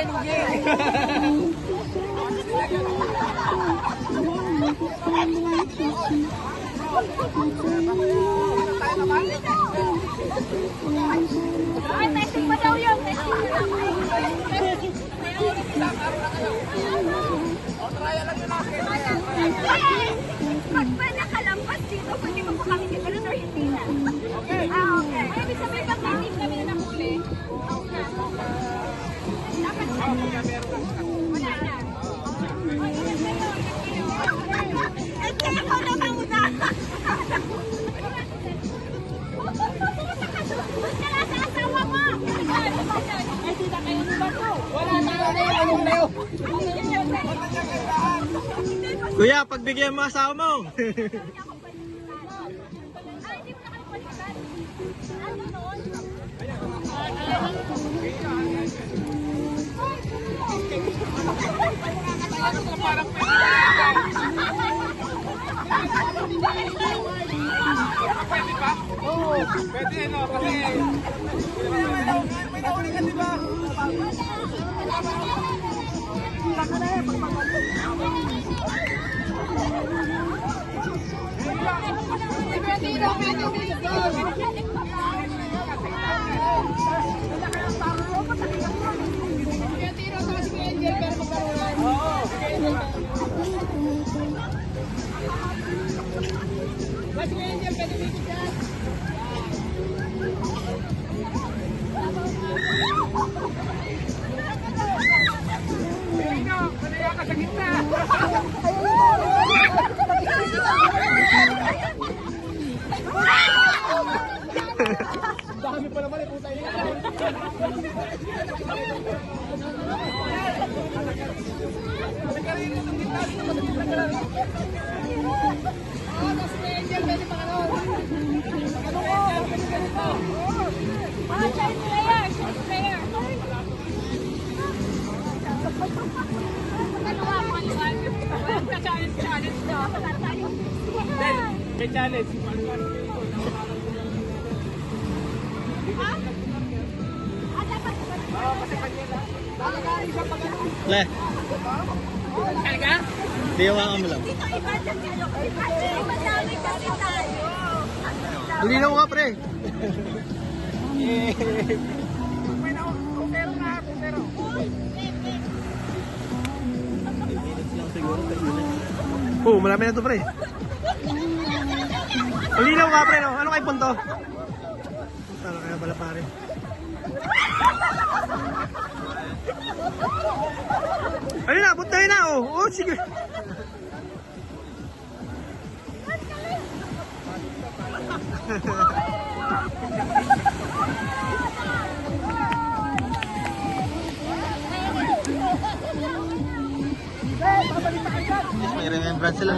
lugi. Ay, testing pa daw yun. Testing pa daw. Pag ba nakalampas dito, pwede mo po kami dito or hindi na? Okay. Ah, okay. Ay, ibig sabihin pag hindi kami na nahuli, dapat wala na. Ito ako na mauna. Basta na sa asawa mo. Ay, sila kayo naman to. Wala na anong na yun. Kuya, pagbigyan mo asawa mo. Ay, hindi mo nakapalitan. Ano noon? Pwede ba? Oo. Pwede ano kasi may nahuli ka diba? Dami pa naman puta yun. May challenge. Le, Talaga? di yung mo lang. Dito emergency ano? Kasi madami kasi tayo. Tulinaw ka, pre. May pero na, pero. Oo, malami na to, pre. Tulinaw ka, pre, no? Ano kay punto? Ano kaya pala, pare? Ayun na, puntahin na, oh. Oh, sige. Yes, may remembrance sila.